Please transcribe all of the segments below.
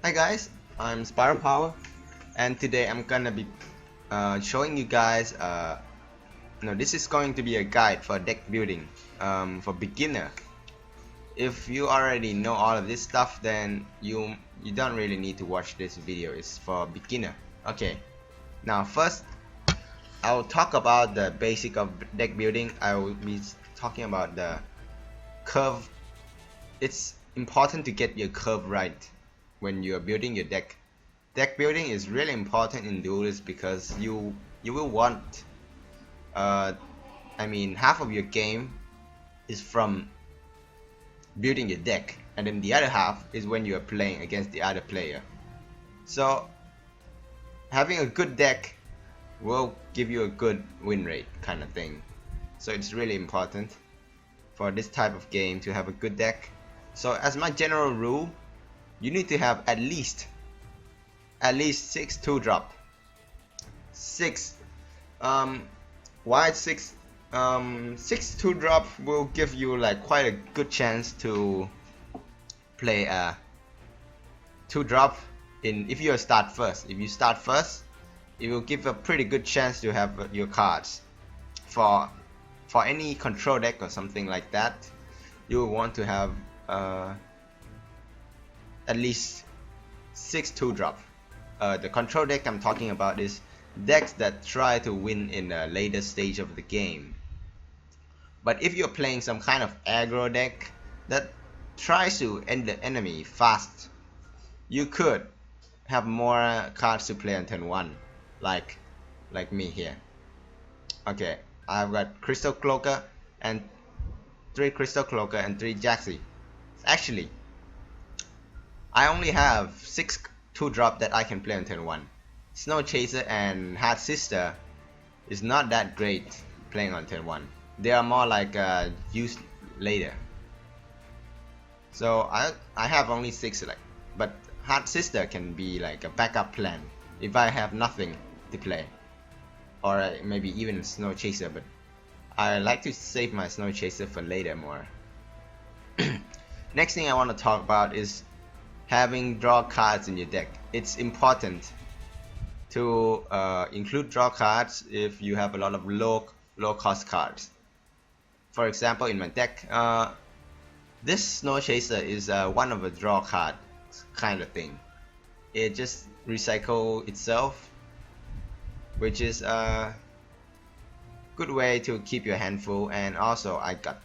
Hi guys, I'm Spiral Power, and today I'm gonna be showing you guys. No, this is going to be a guide for deck building for beginner. If you already know all of this stuff, then you don't really need to watch this video. It's for beginner. Okay. Now first, I'll talk about the basic of deck building. I will be talking about the curve. It's important to get your curve right when you're building your deck. Deck building is really important in duels because you will want half of your game is from building your deck, and then the other half is when you are playing against the other player. So having a good deck will give you a good win rate kind of thing. So it's really important for this type of game to have a good deck. So as my general rule, you need to have at least 6 2-drop. 6 why 6 6 2-drop will give you like quite a good chance to play a 2-drop in if you start first. If you start first, it will give a pretty good chance to have your cards for any control deck or something like that. You will want to have at least 6 2-drop. The control deck I'm talking about is decks that try to win in a later stage of the game. But if you're playing some kind of aggro deck that tries to end the enemy fast, you could have more cards to play on turn 1, like me here. Okay, I've got Crystal Cloaker and 3 Crystal Cloaker and 3 Jaxi. Actually, I only have 6 2-drop that I can play on turn 1. Snow Chaser and Hard Sister is not that great playing on turn 1. They are more like used later. So I have only 6 but Hard Sister can be like a backup plan if I have nothing to play, or maybe even Snow Chaser, but I like to save my Snow Chaser for later more. Next thing I want to talk about is having draw cards in your deck. It's important to include draw cards if you have a lot of low cost cards. For example, in my deck, this Snow Chaser is one of a draw card kind of thing. It just recycles itself, which is a good way to keep your hand full. And also I got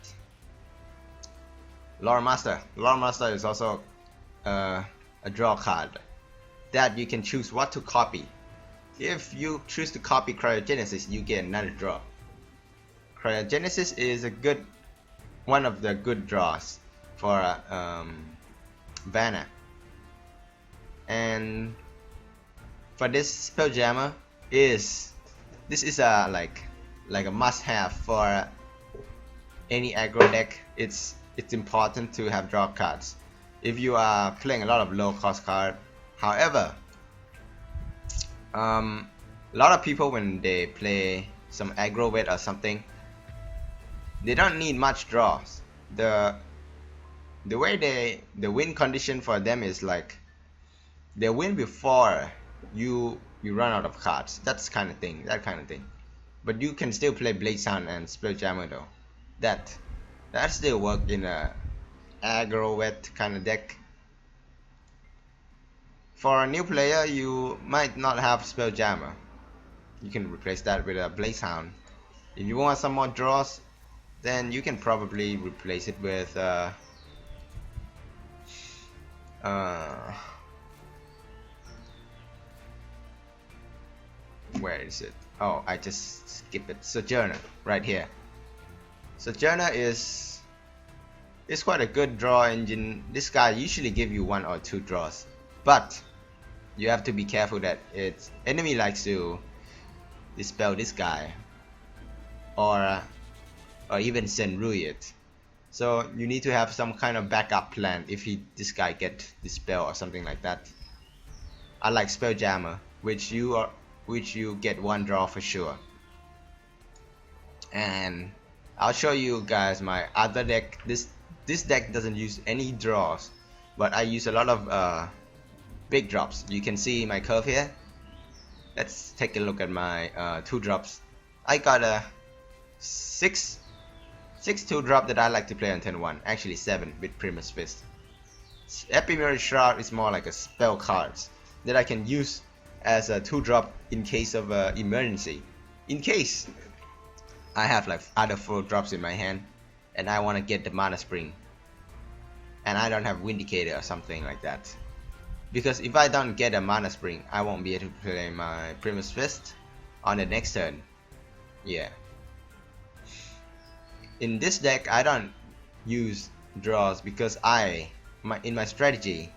Lore Master. Lore Master is also a draw card that you can choose what to copy. If you choose to copy Cryogenesis, you get another draw. Cryogenesis is one of the good draws for Vanna. And for this Spelljammer, this is a like a must-have for any aggro deck. It's important to have draw cards if you are playing a lot of low cost card. However, a lot of people, when they play some aggro vet or something, they don't need much draws. The way the win condition for them is like they win before you run out of cards. That kind of thing. But you can still play Blade Sound and Spelljammer though. That still work in a aggro vet kind of deck. For a new player, you might not have Spelljammer. You can replace that with a Blade Sound. If you want some more draws, then you can probably replace it with where is it? Oh, I just skipped it. Sojourner, right here. Sojourner is quite a good draw engine. This guy usually give you 1 or 2 draws, but you have to be careful that its enemy likes to dispel this guy, or even Senrui it. So you need to have some kind of backup plan if this guy get dispel or something like that. I like Spelljammer, which you get 1 draw for sure. And I'll show you guys my other deck. This deck doesn't use any draws, but I use a lot of big drops. You can see my curve here. Let's take a look at my 2 drops. I got a 6 2 drop that I like to play on turn 1, actually 7 with Primus Fist. Ephemeral Shroud is more like a spell card that I can use as a 2 drop in case of emergency. In case I have like other 4 drops in my hand and I want to get the Mana Spring and I don't have Vindicator or something like that. Because if I don't get a Mana Spring, I won't be able to play my Primus Fist on the next turn. Yeah. In this deck, I don't use draws because in my strategy,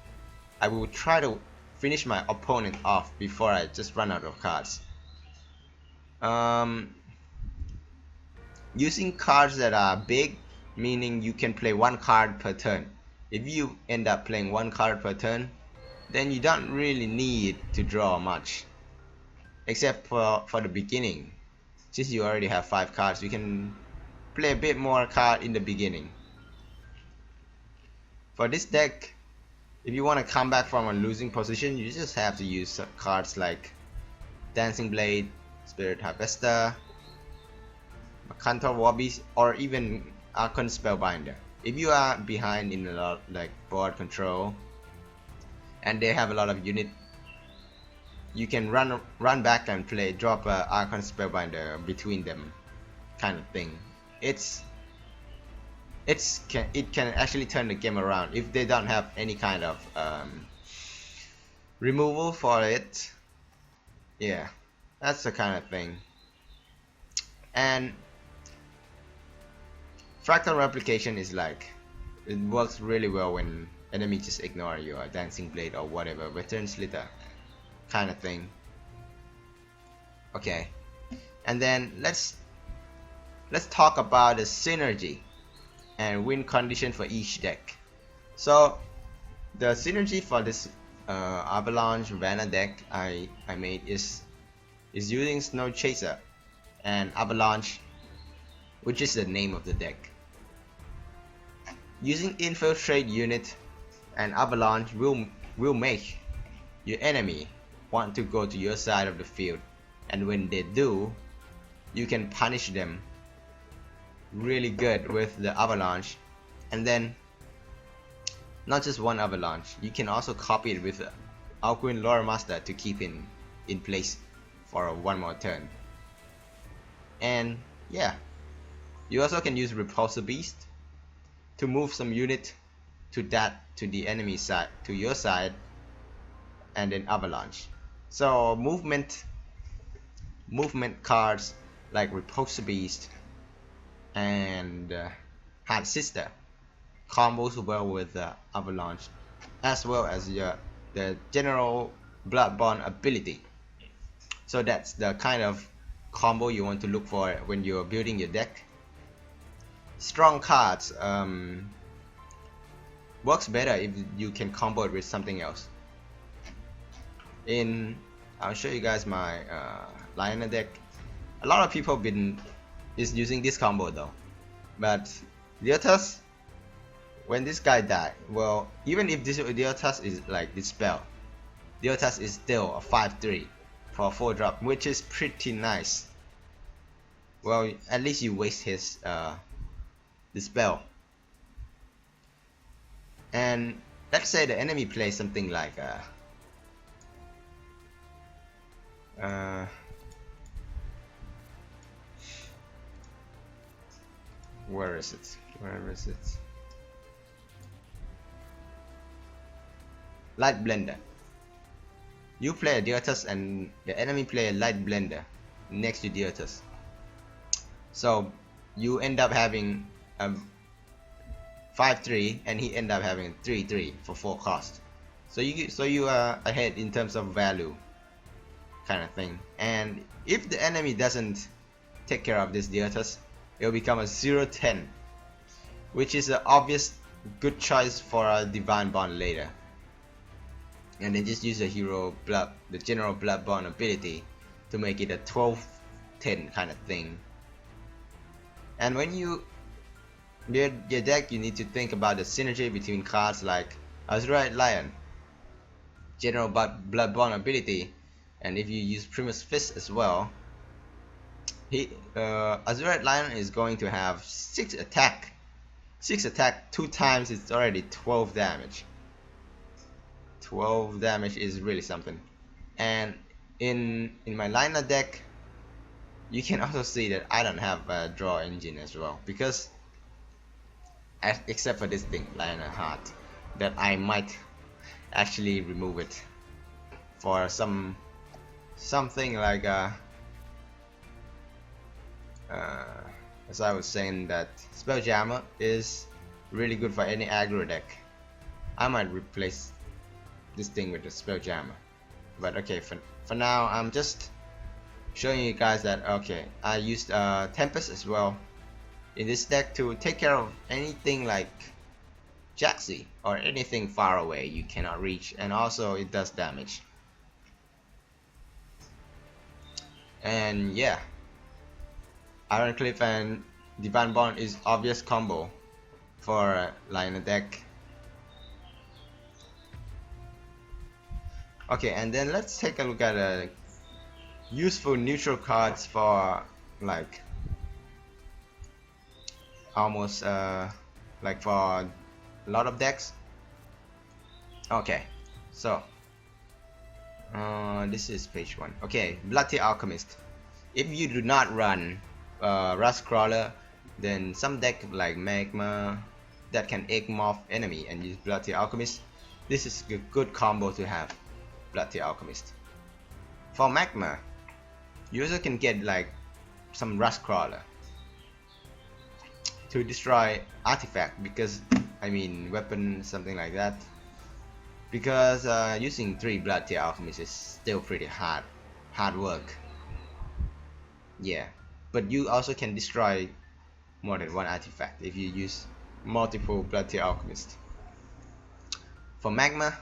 I will try to finish my opponent off before I just run out of cards. Using cards that are big, meaning you can play 1 card per turn. If you end up playing 1 card per turn, then you don't really need to draw much, except for the beginning. Since you already have 5 cards, you can play a bit more card in the beginning. For this deck, if you want to come back from a losing position, you just have to use cards like Dancing Blade, Spirit Harvester, Cantor Warbeast, or even Archon Spellbinder. If you are behind in a lot like board control and they have a lot of unit, you can run back and drop a Archon Spellbinder between them, kind of thing. It can actually turn the game around if they don't have any kind of removal for it. Yeah, that's the kind of thing. And Fractal Replication is like, it works really well when enemies just ignore your Dancing Blade or whatever, Veteran Slither kind of thing. Okay, and then let's talk about the synergy and win condition for each deck. So the synergy for this Avalanche Vanna deck I made is using Snow Chaser and Avalanche, which is the name of the deck. Using Infiltrate unit and Avalanche will make your enemy want to go to your side of the field, and when they do, you can punish them really good with the Avalanche. And then not just one Avalanche, you can also copy it with Alcuin Lore Master to keep in place for 1 more turn. And yeah, you also can use Repulsor Beast to move some unit to the enemy side, to your side, and then Avalanche. So movement cards like Repulsor Beast and Hard Sister combos well with Avalanche, as well as the general Bloodborne ability. So that's the kind of combo you want to look for when you're building your deck. Strong cards works better if you can combo it with something else. I'll show you guys my Lionel deck. A lot of people is using this combo though, but Leotas, when this guy died, well, even if this Leotas is like Dispel, Leotas is still a 5/3 for a 4 drop, which is pretty nice. Well, at least you waste his Dispel. And let's say the enemy plays something like where is it? Light Blender. You play a Diotus and the enemy play a Light Blender next to Diotus. So you end up having a 5/3 and he end up having 3/3 for 4 cost. So you are ahead in terms of value, kind of thing. And if the enemy doesn't take care of this Diotus, it will become a 0/10, which is an obvious good choice for a Divine Bond later. And then just use the the general Bloodborne ability to make it a 12/10 kind of thing. And when you build your deck, you need to think about the synergy between cards like Azurite Lion, general bloodborne ability, and if you use Primus Fist as well, Azure Lion is going to have 6 attack. 6 attack 2 times, it's already 12 damage. 12 damage is really something. And in my Lina deck, you can also see that I don't have a draw engine as well, because except for this thing, Lina Heart, that I might actually remove it for something like as I was saying, that Spelljammer is really good for any aggro deck. I might replace this thing with the Spelljammer, but okay, for now I'm just showing you guys that okay, I used Tempest as well in this deck to take care of anything like Jaxi or anything far away you cannot reach, and also it does damage. And yeah, Ironcliffe and Divine Bond is obvious combo for Lina deck. Okay, and then let's take a look at useful neutral cards for like almost like for a lot of decks. Okay, so this is page 1. Okay, Bloodtear Alchemist. If you do not run Rust Crawler, then some deck like Magma that can egg morph enemy and use Bloodtear Alchemist, this is a good combo to have. Bloodtear Alchemist. For Magma, you also can get like some Rust Crawler to destroy artifact, because I mean weapon, something like that, because using 3 Bloodtear Alchemist is still pretty hard work. Yeah, but you also can destroy more than 1 artifact if you use multiple Bloodtear Alchemist. For Magma,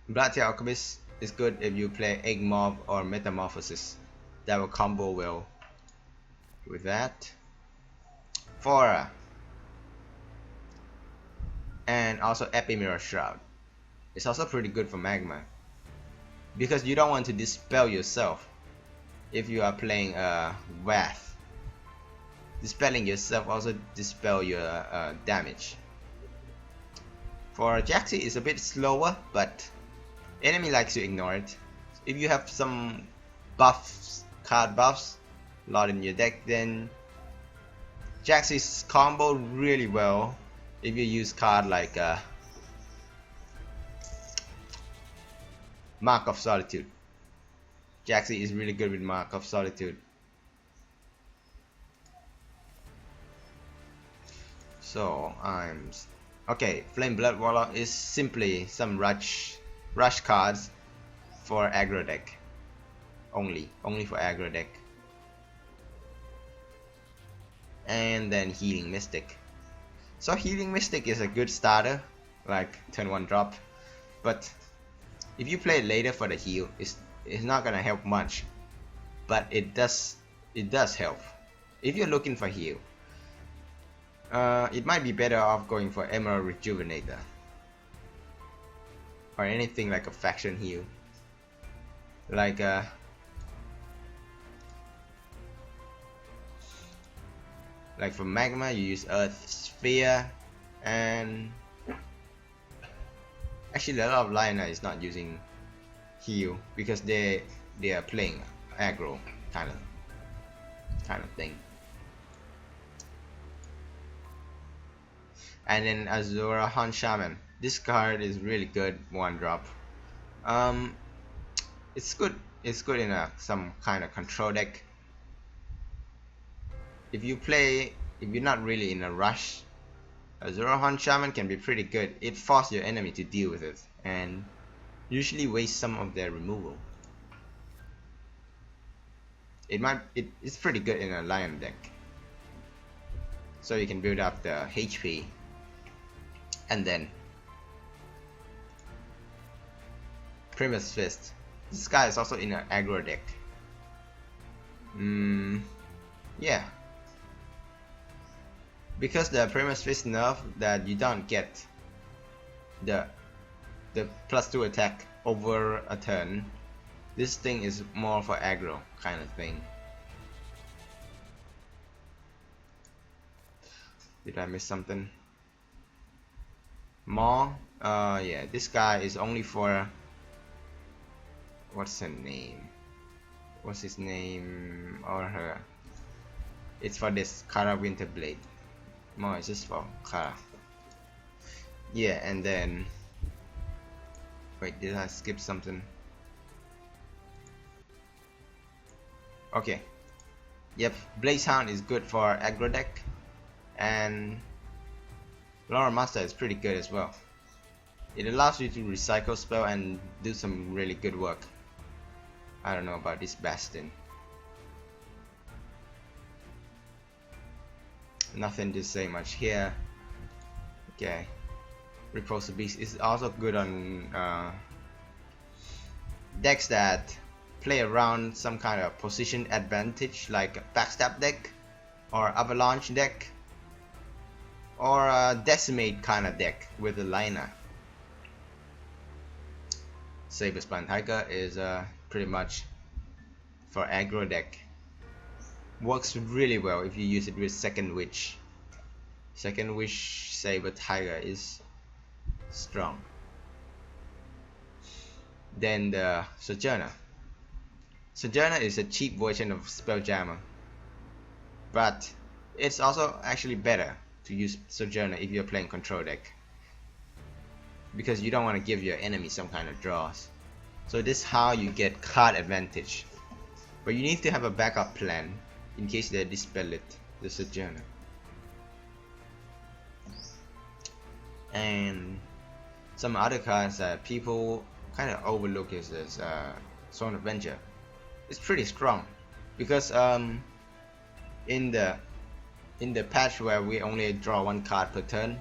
Bloodtear Alchemist is good if you play Egg Morph or Metamorphosis. That will combo well with that. Fora and also Ephemeral Shroud. It's also pretty good for Magma, because you don't want to dispel yourself if you are playing Wrath. Dispelling yourself also dispel your damage. For Jaxi, it's a bit slower, but enemy likes to ignore it. If you have some buffs, card buffs, a lot in your deck, then Jaxi's combo really well if you use card like Mark of Solitude. Jaxi is really good with Mark of Solitude. So okay. Flame Blood Warlock is simply some rush cards for aggro deck. Only for aggro deck. And then Healing Mystic. So Healing Mystic is a good starter, like turn 1 drop, but if you play it later for the heal, it's not gonna help much, but it does help. If you're looking for heal, it might be better off going for Emerald Rejuvenator or anything like a faction heal, like for Magma you use Earth Sphere, and actually a lot of Lina is not using heal because they are playing aggro kind of thing. And then Azura Hunt Shaman. This card is really good, 1 drop. It's good in some kind of control deck. If you're not really in a rush, Azura Hunt Shaman can be pretty good. It forces your enemy to deal with it and usually waste some of their removal. It's pretty good in a Lion deck, so you can build up the HP. And then Primus Fist. This guy is also in an aggro deck. Yeah, because the Primus Fist nerf that you don't get the the +2 attack over a turn. This thing is more for aggro kind of thing. Did I miss something? More? Yeah, this guy is only for, what's her name? What's his name or her? It's for this Kara Winterblade. More is just for Kara. Yeah, and then wait, did I skip something? Okay. Yep, Blazehound is good for aggro deck, and Lore Master is pretty good as well. It allows you to recycle spell and do some really good work. I don't know about this Bastion. Nothing to say much here. Okay. Repulsor Beast is also good on decks that play around some kind of position advantage, like a backstab deck or avalanche deck or a decimate kind of deck with a liner. Saber-Spine Tiger is pretty much for aggro deck. Works really well if you use it with Second Wish. Second Wish Saber Tiger is strong. Then the Sojourner. Sojourner is a cheap version of Spelljammer, but it's also actually better to use Sojourner if you're playing control deck, because you don't want to give your enemy some kind of draws. So this is how you get card advantage, but you need to have a backup plan in case they dispel it, the Sojourner. And some other cards that people kind of overlook is this Zone of Venture. It's pretty strong because in the patch where we only draw one card per turn,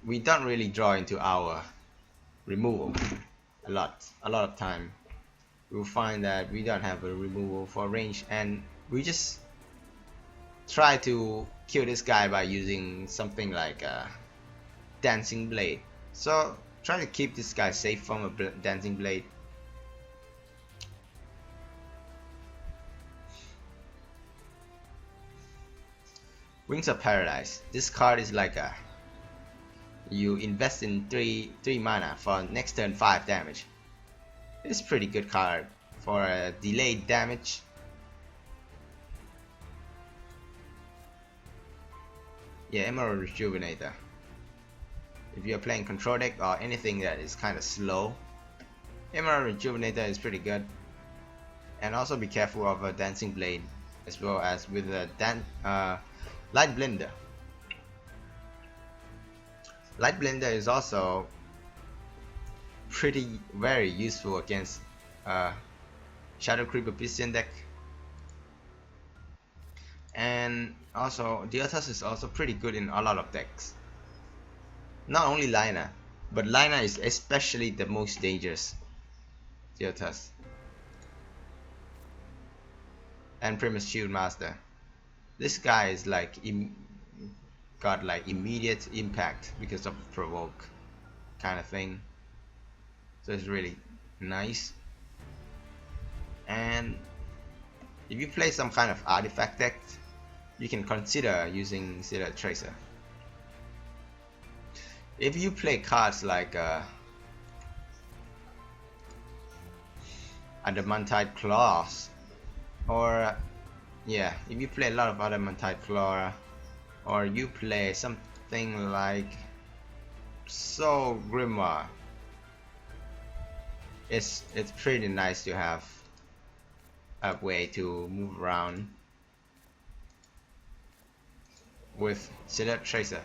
we don't really draw into our removal a lot of time. We'll find that we don't have a removal for range, and we just try to kill this guy by using something like a Dancing Blade. So try to keep this guy safe from a Dancing Blade. Wings of Paradise. This card is like a, you invest in 3 mana for next turn 5 damage. It's a pretty good card for a delayed damage. Yeah, Emerald Rejuvenator. If you're playing control deck or anything that is kind of slow, Emerald Rejuvenator is pretty good. And also be careful of a Dancing Blade, as well as with a Light Blender. Light Blender is also very useful against Shadow Creeper Piston deck. And also Diothas is also pretty good in a lot of decks. Not only Lina, but Lina is especially the most dangerous. Diothas. And Primus Shield Master. This guy is like got like immediate impact because of provoke kind of thing. So it's really nice. And if you play some kind of artifact deck, you can consider using Silhouette Tracer. If you play cards like Adamantite Claws, or yeah, if you play a lot of Adamantite Claw, or you play something like Soul Grimoire, it's pretty nice to have a way to move around with Silhouette Tracer.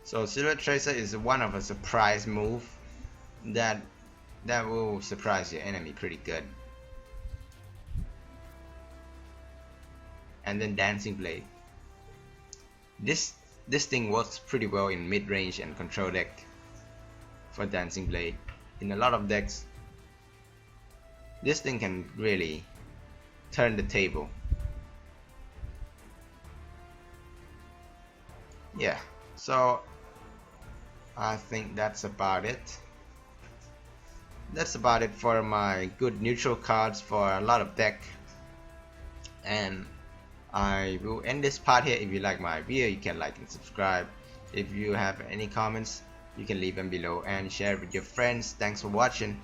So Silhouette Tracer is one of a surprise move that will surprise your enemy pretty good. And then Dancing Blade. This thing works pretty well in mid-range and control deck for Dancing Blade. In a lot of decks, this thing can really turn the table. yeah, so I think that's about it for my good neutral cards for a lot of deck. And I will end this part here. If you like my video, you can like and subscribe. If you have any comments, you can leave them below and share it with your friends. Thanks for watching.